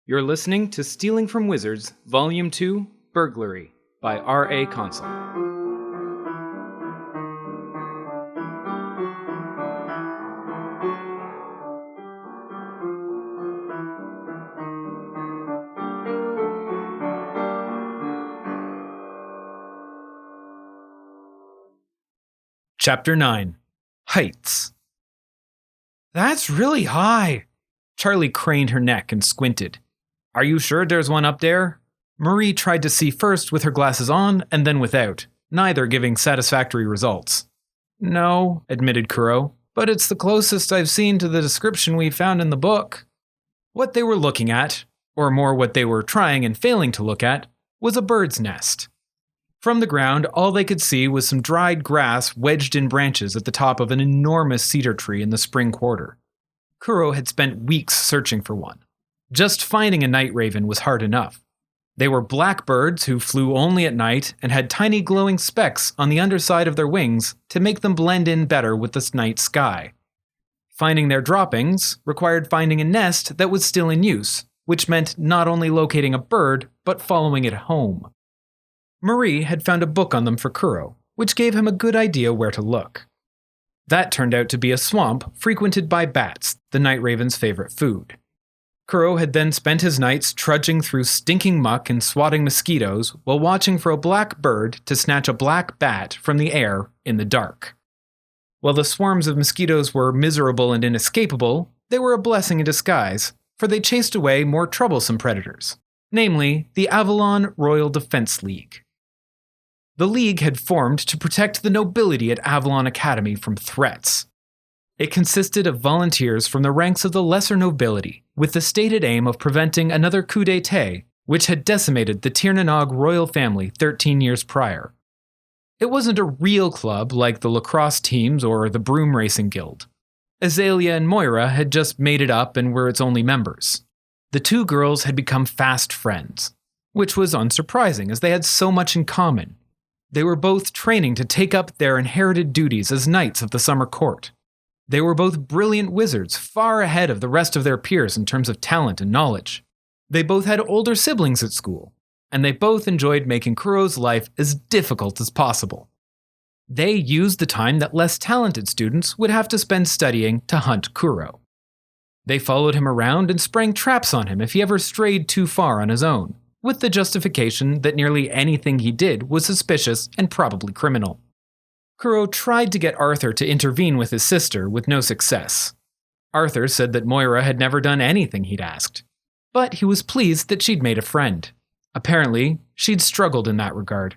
You're listening to Stealing from Wizards, Volume 2, Burglary, by R.A. Consul. Chapter 9. Heights. That's really high. Charlie craned her neck and squinted. Are you sure there's one up there? Marie tried to see first with her glasses on and then without, neither giving satisfactory results. No, admitted Kuro, but it's the closest I've seen to the description we found in the book. What they were looking at, or more what they were trying and failing to look at, was a bird's nest. From the ground, all they could see was some dried grass wedged in branches at the top of an enormous cedar tree in the spring quarter. Kuro had spent weeks searching for one. Just finding a night raven was hard enough. They were black birds who flew only at night and had tiny glowing specks on the underside of their wings to make them blend in better with the night sky. Finding their droppings required finding a nest that was still in use, which meant not only locating a bird, but following it home. Marie had found a book on them for Kuro, which gave him a good idea where to look. That turned out to be a swamp frequented by bats, the night raven's favorite food. Kuro had then spent his nights trudging through stinking muck and swatting mosquitoes while watching for a black bird to snatch a black bat from the air in the dark. While the swarms of mosquitoes were miserable and inescapable, they were a blessing in disguise, for they chased away more troublesome predators, namely the Avalon Royal Defense League. The League had formed to protect the nobility at Avalon Academy from threats. It consisted of volunteers from the ranks of the lesser nobility, with the stated aim of preventing another coup d'état, which had decimated the Tirnanog royal family 13 years prior. It wasn't a real club like the lacrosse teams or the broom racing guild. Azalea and Moira had just made it up and were its only members. The two girls had become fast friends, which was unsurprising as they had so much in common. They were both training to take up their inherited duties as knights of the summer court. They were both brilliant wizards, far ahead of the rest of their peers in terms of talent and knowledge. They both had older siblings at school, and they both enjoyed making Kuro's life as difficult as possible. They used the time that less talented students would have to spend studying to hunt Kuro. They followed him around and sprang traps on him if he ever strayed too far on his own, with the justification that nearly anything he did was suspicious and probably criminal. Kuro tried to get Arthur to intervene with his sister with no success. Arthur said that Moira had never done anything he'd asked, but he was pleased that she'd made a friend. Apparently, she'd struggled in that regard.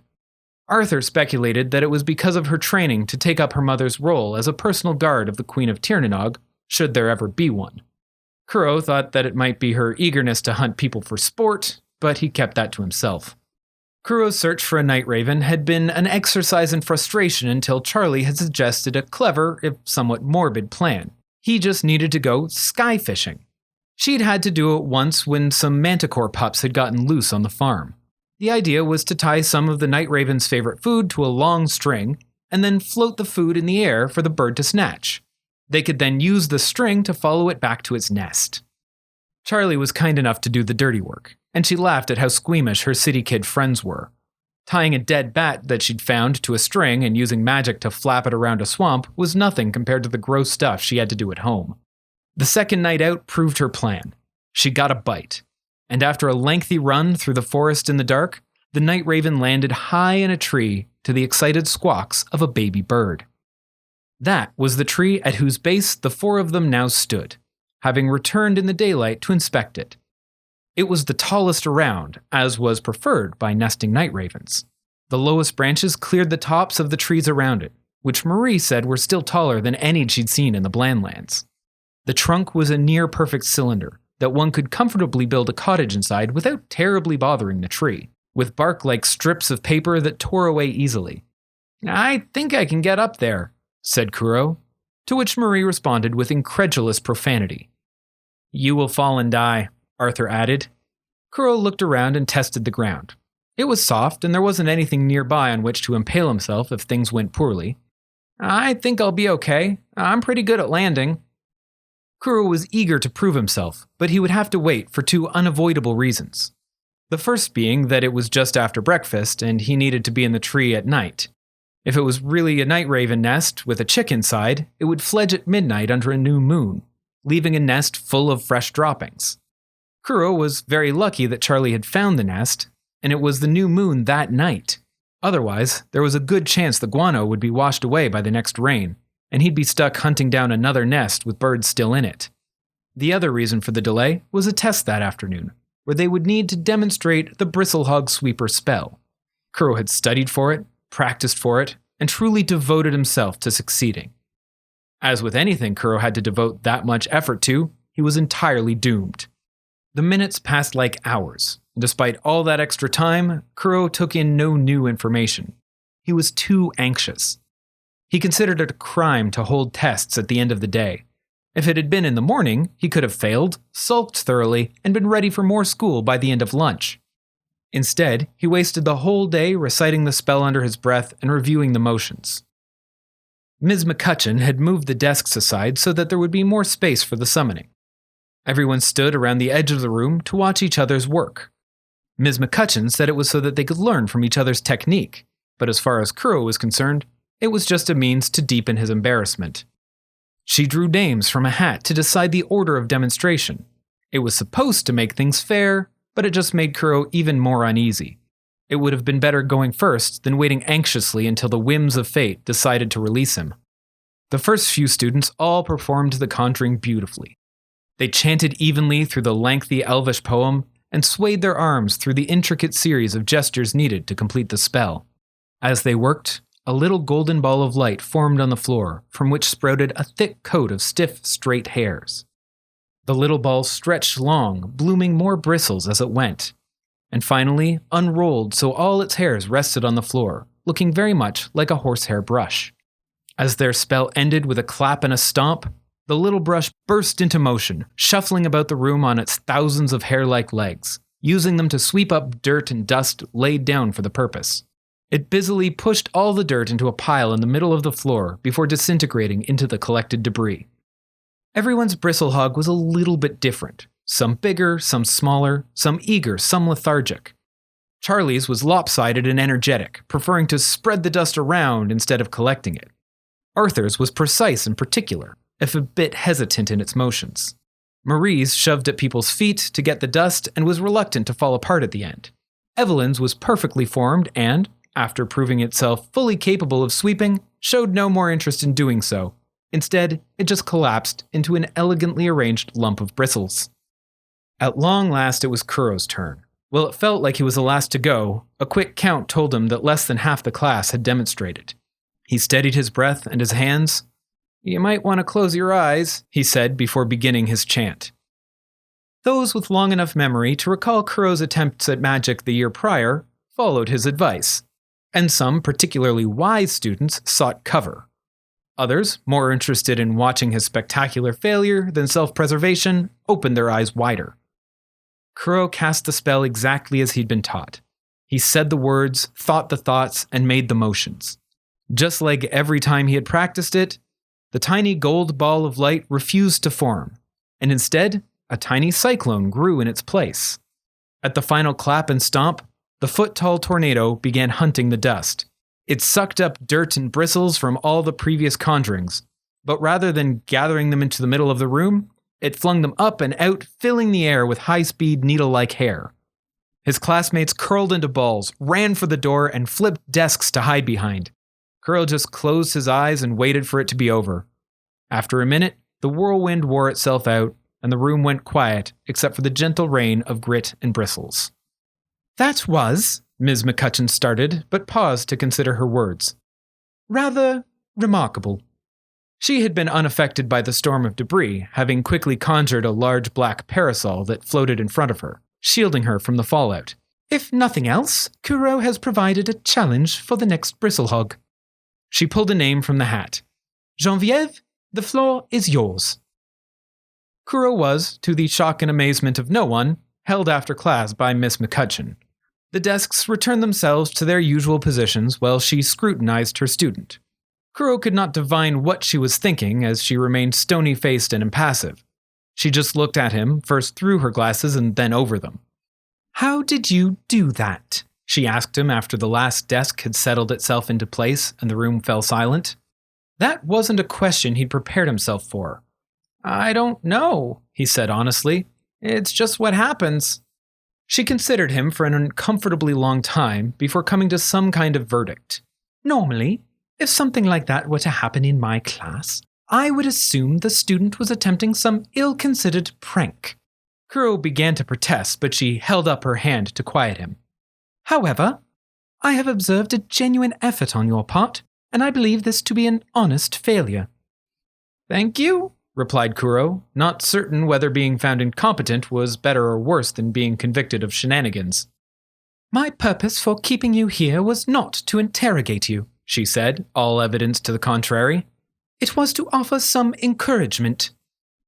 Arthur speculated that it was because of her training to take up her mother's role as a personal guard of the Queen of Tirnanog, should there ever be one. Kuro thought that it might be her eagerness to hunt people for sport, but he kept that to himself. Kuro's search for a night raven had been an exercise in frustration until Charlie had suggested a clever, if somewhat morbid, plan. He just needed to go sky fishing. She'd had to do it once when some manticore pups had gotten loose on the farm. The idea was to tie some of the night raven's favorite food to a long string, and then float the food in the air for the bird to snatch. They could then use the string to follow it back to its nest. Charlie was kind enough to do the dirty work, and she laughed at how squeamish her city kid friends were. Tying a dead bat that she'd found to a string and using magic to flap it around a swamp was nothing compared to the gross stuff she had to do at home. The second night out proved her plan. She got a bite, and after a lengthy run through the forest in the dark, the night raven landed high in a tree to the excited squawks of a baby bird. That was the tree at whose base the four of them now stood, having returned in the daylight to inspect it. It was the tallest around, as was preferred by nesting night ravens. The lowest branches cleared the tops of the trees around it, which Marie said were still taller than any she'd seen in the Blandlands. The trunk was a near-perfect cylinder that one could comfortably build a cottage inside without terribly bothering the tree, with bark like strips of paper that tore away easily. "I think I can get up there," said Kuro, to which Marie responded with incredulous profanity. "You will fall and die," Arthur added. Kuro looked around and tested the ground. It was soft, and there wasn't anything nearby on which to impale himself if things went poorly. "I think I'll be okay. I'm pretty good at landing." Kuro was eager to prove himself, but he would have to wait for two unavoidable reasons. The first being that it was just after breakfast and he needed to be in the tree at night. If it was really a night raven nest with a chick inside, it would fledge at midnight under a new moon, leaving a nest full of fresh droppings. Kuro was very lucky that Charlie had found the nest, and it was the new moon that night. Otherwise, there was a good chance the guano would be washed away by the next rain, and he'd be stuck hunting down another nest with birds still in it. The other reason for the delay was a test that afternoon, where they would need to demonstrate the Bristlehog Sweeper spell. Kuro had studied for it, practiced for it, and truly devoted himself to succeeding. As with anything Kuro had to devote that much effort to, he was entirely doomed. The minutes passed like hours, and despite all that extra time, Kuro took in no new information. He was too anxious. He considered it a crime to hold tests at the end of the day. If it had been in the morning, he could have failed, sulked thoroughly, and been ready for more school by the end of lunch. Instead, he wasted the whole day reciting the spell under his breath and reviewing the motions. Ms. McCutcheon had moved the desks aside so that there would be more space for the summoning. Everyone stood around the edge of the room to watch each other's work. Ms. McCutcheon said it was so that they could learn from each other's technique, but as far as Kuro was concerned, it was just a means to deepen his embarrassment. She drew names from a hat to decide the order of demonstration. It was supposed to make things fair, but it just made Kuro even more uneasy. It would have been better going first than waiting anxiously until the whims of fate decided to release him. The first few students all performed the conjuring beautifully. They chanted evenly through the lengthy elvish poem and swayed their arms through the intricate series of gestures needed to complete the spell. As they worked, a little golden ball of light formed on the floor, from which sprouted a thick coat of stiff, straight hairs. The little ball stretched long, blooming more bristles as it went, and finally unrolled so all its hairs rested on the floor, looking very much like a horsehair brush. As their spell ended with a clap and a stomp, the little brush burst into motion, shuffling about the room on its thousands of hair-like legs, using them to sweep up dirt and dust laid down for the purpose. It busily pushed all the dirt into a pile in the middle of the floor before disintegrating into the collected debris. Everyone's bristlehog was a little bit different. Some bigger, some smaller, some eager, some lethargic. Charlie's was lopsided and energetic, preferring to spread the dust around instead of collecting it. Arthur's was precise and particular, if a bit hesitant in its motions. Marie's shoved at people's feet to get the dust and was reluctant to fall apart at the end. Evelyn's was perfectly formed and, after proving itself fully capable of sweeping, showed no more interest in doing so. Instead, it just collapsed into an elegantly arranged lump of bristles. At long last, it was Kuro's turn. While it felt like he was the last to go, a quick count told him that less than half the class had demonstrated. He steadied his breath and his hands. "You might want to close your eyes," he said before beginning his chant. Those with long enough memory to recall Kuro's attempts at magic the year prior followed his advice, and some particularly wise students sought cover. Others, more interested in watching his spectacular failure than self-preservation, opened their eyes wider. Kuro cast the spell exactly as he'd been taught. He said the words, thought the thoughts, and made the motions. Just like every time he had practiced it, the tiny gold ball of light refused to form, and instead, a tiny cyclone grew in its place. At the final clap and stomp, the foot-tall tornado began hunting the dust. It sucked up dirt and bristles from all the previous conjurings, but rather than gathering them into the middle of the room, it flung them up and out, filling the air with high-speed needle-like hair. His classmates curled into balls, ran for the door, and flipped desks to hide behind. Kuro just closed his eyes and waited for it to be over. After a minute, the whirlwind wore itself out, and the room went quiet except for the gentle rain of grit and bristles. "That was," Ms. McCutcheon started, but paused to consider her words, "rather remarkable." She had been unaffected by the storm of debris, having quickly conjured a large black parasol that floated in front of her, shielding her from the fallout. "If nothing else, Kuro has provided a challenge for the next bristlehog." She pulled a name from the hat. "Geneviève, the floor is yours." Kuro was, to the shock and amazement of no one, held after class by Miss McCutcheon. The desks returned themselves to their usual positions while she scrutinized her student. Kuro could not divine what she was thinking as she remained stony-faced and impassive, She just looked at him, first through her glasses and then over them. "How did you do that?" she asked him after the last desk had settled itself into place and the room fell silent. That wasn't a question he'd prepared himself for. "I don't know," he said honestly. "It's just what happens." She considered him for an uncomfortably long time before coming to some kind of verdict. "Normally, if something like that were to happen in my class, I would assume the student was attempting some ill-considered prank." Kuro began to protest, but she held up her hand to quiet him. "However, I have observed a genuine effort on your part, and I believe this to be an honest failure." "Thank you," replied Kuro, not certain whether being found incompetent was better or worse than being convicted of shenanigans. "My purpose for keeping you here was not to interrogate you," she said, all evidence to the contrary. "It was to offer some encouragement."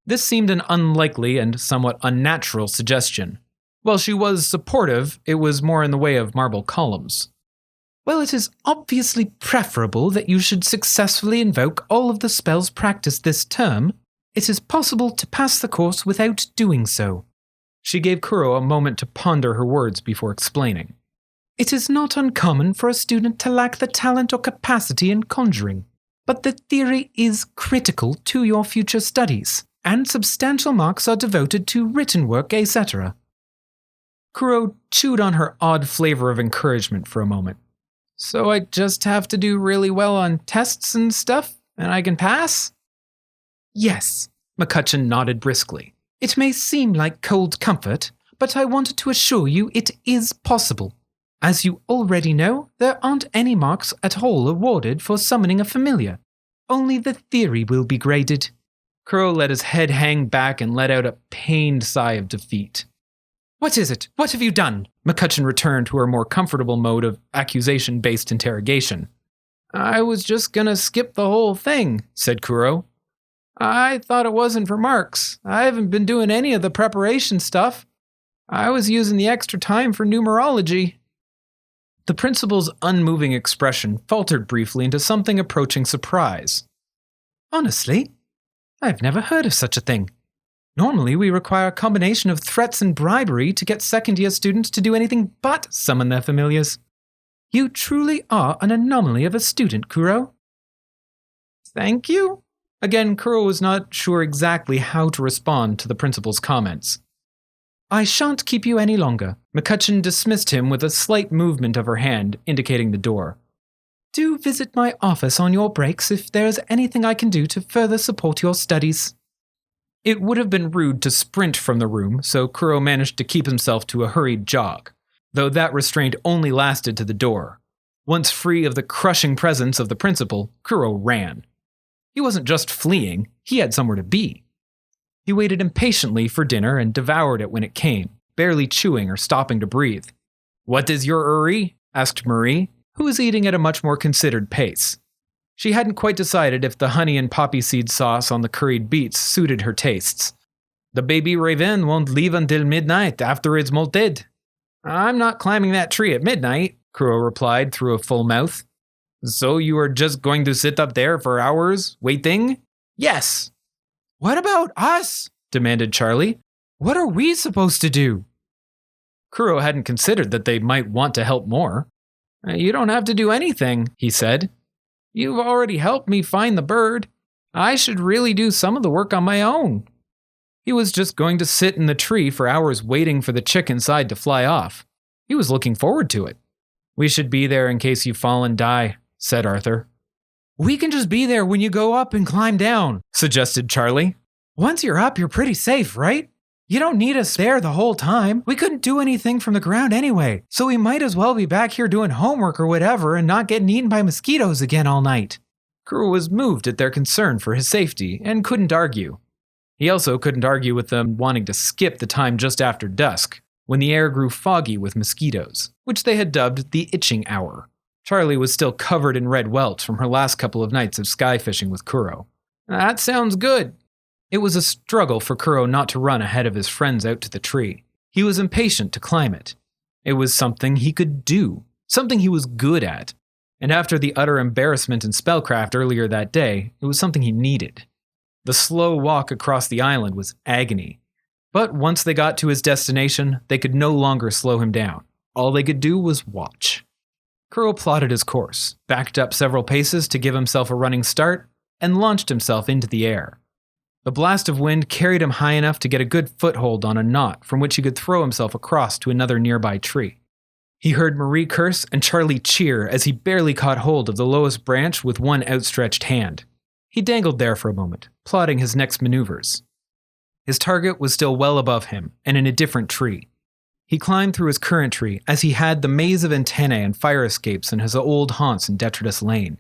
This seemed an unlikely and somewhat unnatural suggestion. While she was supportive, it was more in the way of marble columns. "Well, it is obviously preferable that you should successfully invoke all of the spells practiced this term. It is possible to pass the course without doing so." She gave Kuro a moment to ponder her words before explaining. "It is not uncommon for a student to lack the talent or capacity in conjuring, but the theory is critical to your future studies, and substantial marks are devoted to written work, etc." Kuro chewed on her odd flavor of encouragement for a moment. "So I just have to do really well on tests and stuff, and I can pass?" "Yes," McCutcheon nodded briskly. "It may seem like cold comfort, but I wanted to assure you it is possible. As you already know, there aren't any marks at all awarded for summoning a familiar. Only the theory will be graded." Kuro let his head hang back and let out a pained sigh of defeat. "What is it? What have you done?" McCutcheon returned to her more comfortable mode of accusation-based interrogation. "I was just gonna skip the whole thing," said Kuro. "I thought it wasn't for marks. I haven't been doing any of the preparation stuff. I was using the extra time for numerology." The principal's unmoving expression faltered briefly into something approaching surprise. "Honestly, I've never heard of such a thing. Normally, we require a combination of threats and bribery to get second-year students to do anything but summon their familiars. You truly are an anomaly of a student, Kuro." "Thank you?" Again, Kuro was not sure exactly how to respond to the principal's comments. "I shan't keep you any longer." McCutcheon dismissed him with a slight movement of her hand, indicating the door. "Do visit my office on your breaks if there is anything I can do to further support your studies." It would have been rude to sprint from the room, so Kuro managed to keep himself to a hurried jog, though that restraint only lasted to the door. Once free of the crushing presence of the principal, Kuro ran. He wasn't just fleeing, he had somewhere to be. He waited impatiently for dinner and devoured it when it came, barely chewing or stopping to breathe. "What is your hurry?" asked Marie, who was eating at a much more considered pace. She hadn't quite decided if the honey and poppy seed sauce on the curried beets suited her tastes. "The baby raven won't leave until midnight after it's molted." "I'm not climbing that tree at midnight," Kuro replied through a full mouth. "So you are just going to sit up there for hours, waiting?" "Yes." "What about us?" demanded Charlie. "What are we supposed to do?" Kuro hadn't considered that they might want to help more. "You don't have to do anything," he said. "You've already helped me find the bird. I should really do some of the work on my own." He was just going to sit in the tree for hours waiting for the chick inside to fly off. He was looking forward to it. "We should be there in case you fall and die," said Arthur. "We can just be there when you go up and climb down," suggested Charlie. "Once you're up, you're pretty safe, right? You don't need us there the whole time. We couldn't do anything from the ground anyway, so we might as well be back here doing homework or whatever and not getting eaten by mosquitoes again all night." Kuro was moved at their concern for his safety and couldn't argue. He also couldn't argue with them wanting to skip the time just after dusk, when the air grew foggy with mosquitoes, which they had dubbed the itching hour. Charlie was still covered in red welts from her last couple of nights of sky fishing with Kuro. "That sounds good." It was a struggle for Kuro not to run ahead of his friends out to the tree. He was impatient to climb it. It was something he could do, something he was good at. And after the utter embarrassment in spellcraft earlier that day, it was something he needed. The slow walk across the island was agony. But once they got to his destination, they could no longer slow him down. All they could do was watch. Kuro plotted his course, backed up several paces to give himself a running start, and launched himself into the air. The blast of wind carried him high enough to get a good foothold on a knot from which he could throw himself across to another nearby tree. He heard Marie curse and Charlie cheer as he barely caught hold of the lowest branch with one outstretched hand. He dangled there for a moment, plotting his next maneuvers. His target was still well above him and in a different tree. He climbed through his current tree as he had the maze of antennae and fire escapes in his old haunts in Detritus Lane.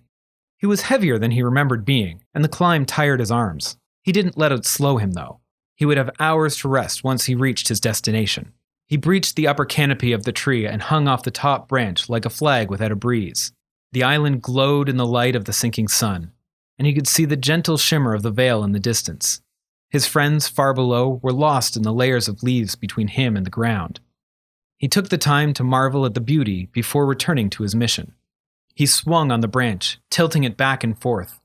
He was heavier than he remembered being, and the climb tired his arms. He didn't let it slow him, though. He would have hours to rest once he reached his destination. He breached the upper canopy of the tree and hung off the top branch like a flag without a breeze. The island glowed in the light of the sinking sun, and he could see the gentle shimmer of the veil in the distance. His friends far below were lost in the layers of leaves between him and the ground. He took the time to marvel at the beauty before returning to his mission. He swung on the branch, tilting it back and forth,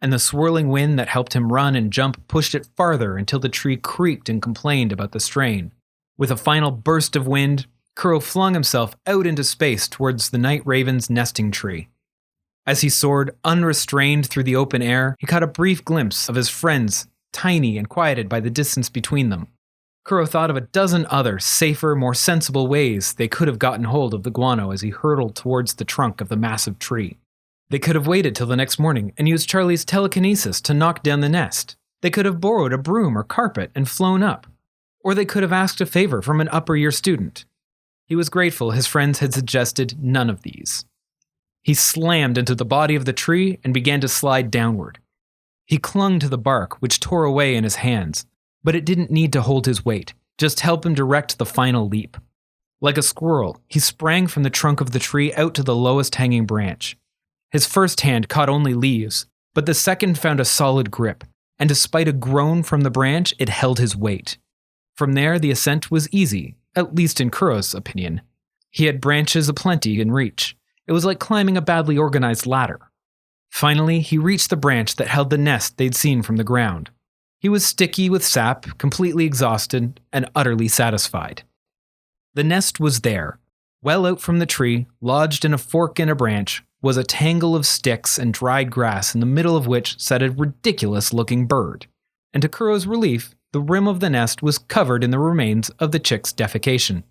and the swirling wind that helped him run and jump pushed it farther until the tree creaked and complained about the strain. With a final burst of wind, Kuro flung himself out into space towards the night raven's nesting tree. As he soared unrestrained through the open air, he caught a brief glimpse of his friends, tiny and quieted by the distance between them. Kuro thought of a dozen other, safer, more sensible ways they could have gotten hold of the guano as he hurtled towards the trunk of the massive tree. They could have waited till the next morning and used Charlie's telekinesis to knock down the nest. They could have borrowed a broom or carpet and flown up. Or they could have asked a favor from an upper-year student. He was grateful his friends had suggested none of these. He slammed into the body of the tree and began to slide downward. He clung to the bark, which tore away in his hands, but it didn't need to hold his weight, just help him direct the final leap. Like a squirrel, he sprang from the trunk of the tree out to the lowest hanging branch. His first hand caught only leaves, but the second found a solid grip, and despite a groan from the branch, it held his weight. From there, the ascent was easy, at least in Kuro's opinion. He had branches aplenty in reach. It was like climbing a badly organized ladder. Finally, he reached the branch that held the nest they'd seen from the ground. He was sticky with sap, completely exhausted, and utterly satisfied. The nest was there. Well out from the tree, lodged in a fork in a branch, was a tangle of sticks and dried grass in the middle of which sat a ridiculous-looking bird. And to Kuro's relief, the rim of the nest was covered in the remains of the chick's defecation.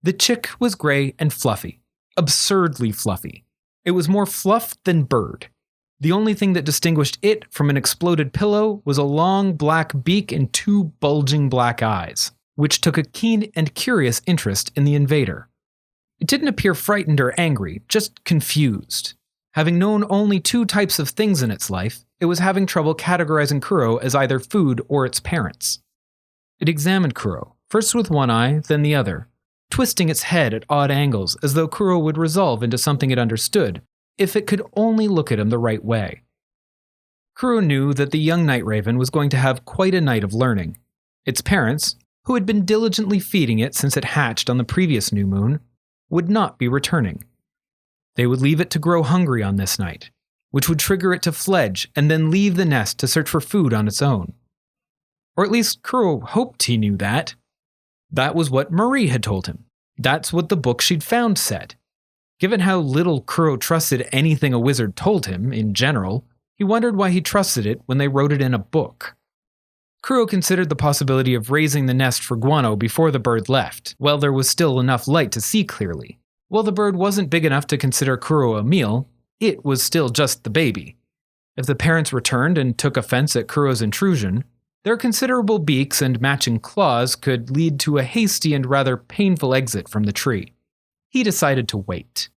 The chick was gray and fluffy. Absurdly fluffy. It was more fluff than bird. The only thing that distinguished it from an exploded pillow was a long black beak and two bulging black eyes, which took a keen and curious interest in the invader. It didn't appear frightened or angry, just confused. Having known only two types of things in its life, it was having trouble categorizing Kuro as either food or its parents. It examined Kuro, first with one eye, then the other, twisting its head at odd angles as though Kuro would resolve into something it understood, if it could only look at him the right way. Kuro knew that the young night raven was going to have quite a night of learning. Its parents, who had been diligently feeding it since it hatched on the previous new moon, would not be returning. They would leave it to grow hungry on this night, which would trigger it to fledge and then leave the nest to search for food on its own. Or at least Kuro hoped he knew that. That was what Marie had told him. That's what the book she'd found said. Given how little Kuro trusted anything a wizard told him, in general, he wondered why he trusted it when they wrote it in a book. Kuro considered the possibility of raising the nest for guano before the bird left, while there was still enough light to see clearly. While the bird wasn't big enough to consider Kuro a meal, it was still just the baby. If the parents returned and took offense at Kuro's intrusion, their considerable beaks and matching claws could lead to a hasty and rather painful exit from the tree. He decided to wait.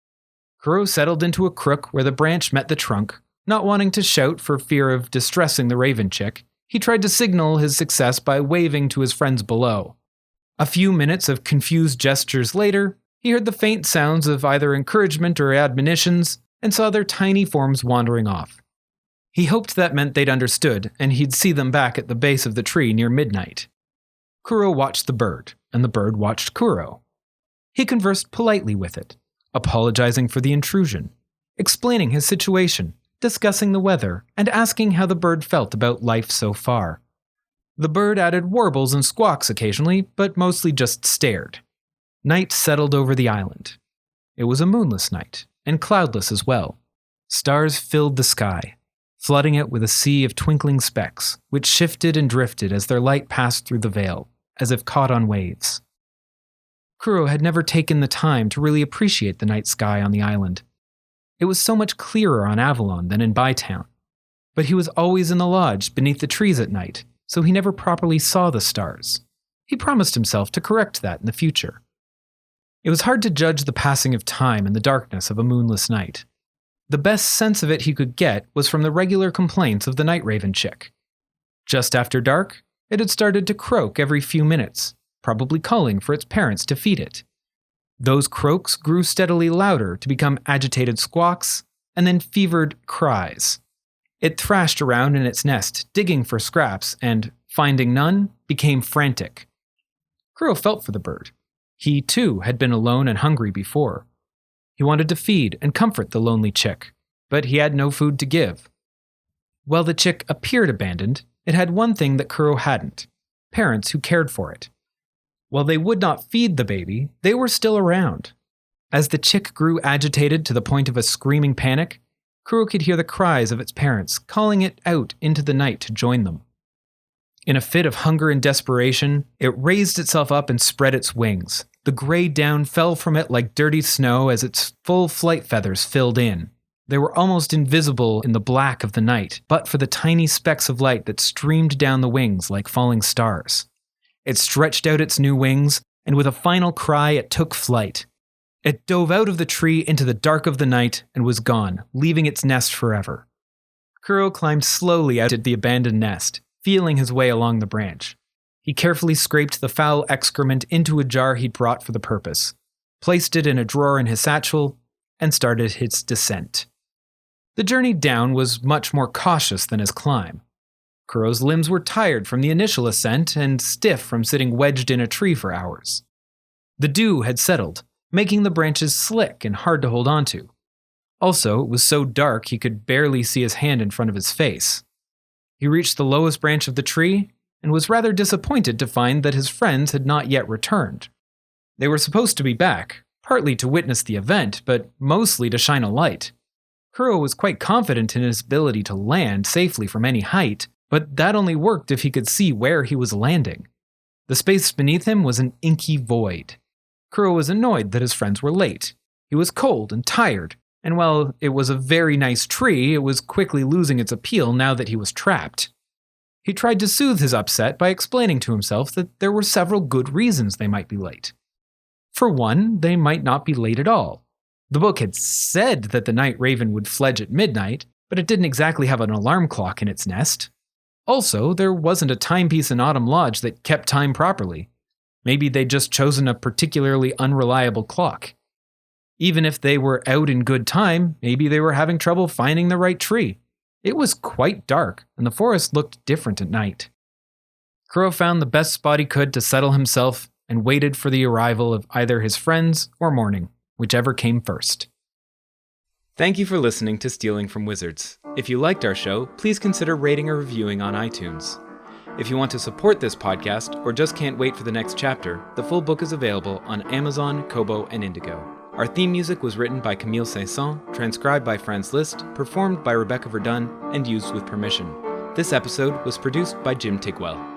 Kuro settled into a crook where the branch met the trunk. Not wanting to shout for fear of distressing the raven chick, he tried to signal his success by waving to his friends below. A few minutes of confused gestures later, he heard the faint sounds of either encouragement or admonitions and saw their tiny forms wandering off. He hoped that meant they'd understood and he'd see them back at the base of the tree near midnight. Kuro watched the bird, and the bird watched Kuro. He conversed politely with it, apologizing for the intrusion, explaining his situation, discussing the weather and asking how the bird felt about life so far. The bird added warbles and squawks occasionally, but mostly just stared. Night settled over the island. It was a moonless night, and cloudless as well. Stars filled the sky, flooding it with a sea of twinkling specks, which shifted and drifted as their light passed through the veil, as if caught on waves. Kuro had never taken the time to really appreciate the night sky on the island. It was so much clearer on Avalon than in Bytown. But he was always in the lodge beneath the trees at night, so he never properly saw the stars. He promised himself to correct that in the future. It was hard to judge the passing of time in the darkness of a moonless night. The best sense of it he could get was from the regular complaints of the night raven chick. Just after dark, it had started to croak every few minutes, probably calling for its parents to feed it. Those croaks grew steadily louder to become agitated squawks, and then fevered cries. It thrashed around in its nest, digging for scraps, and, finding none, became frantic. Kuro felt for the bird. He, too, had been alone and hungry before. He wanted to feed and comfort the lonely chick, but he had no food to give. While the chick appeared abandoned, it had one thing that Kuro hadn't: parents who cared for it. While they would not feed the baby, they were still around. As the chick grew agitated to the point of a screaming panic, Kuro could hear the cries of its parents calling it out into the night to join them. In a fit of hunger and desperation, it raised itself up and spread its wings. The gray down fell from it like dirty snow as its full flight feathers filled in. They were almost invisible in the black of the night, but for the tiny specks of light that streamed down the wings like falling stars. It stretched out its new wings, and with a final cry, it took flight. It dove out of the tree into the dark of the night and was gone, leaving its nest forever. Kuro climbed slowly out of the abandoned nest, feeling his way along the branch. He carefully scraped the foul excrement into a jar he'd brought for the purpose, placed it in a drawer in his satchel, and started his descent. The journey down was much more cautious than his climb. Kuro's limbs were tired from the initial ascent and stiff from sitting wedged in a tree for hours. The dew had settled, making the branches slick and hard to hold onto. Also, it was so dark he could barely see his hand in front of his face. He reached the lowest branch of the tree and was rather disappointed to find that his friends had not yet returned. They were supposed to be back, partly to witness the event, but mostly to shine a light. Kuro was quite confident in his ability to land safely from any height, but that only worked if he could see where he was landing. The space beneath him was an inky void. Kuro was annoyed that his friends were late. He was cold and tired, and while it was a very nice tree, it was quickly losing its appeal now that he was trapped. He tried to soothe his upset by explaining to himself that there were several good reasons they might be late. For one, they might not be late at all. The book had said that the night raven would fledge at midnight, but it didn't exactly have an alarm clock in its nest. Also, there wasn't a timepiece in Autumn Lodge that kept time properly. Maybe they'd just chosen a particularly unreliable clock. Even if they were out in good time, maybe they were having trouble finding the right tree. It was quite dark, and the forest looked different at night. Kuro found the best spot he could to settle himself and waited for the arrival of either his friends or morning, whichever came first. Thank you for listening to Stealing from Wizards. If you liked our show, please consider rating or reviewing on iTunes. If you want to support this podcast or just can't wait for the next chapter, the full book is available on Amazon, Kobo, and Indigo. Our theme music was written by Camille Saint-Saëns, transcribed by Franz Liszt, performed by Rebecca Verdun, and used with permission. This episode was produced by Jim Tigwell.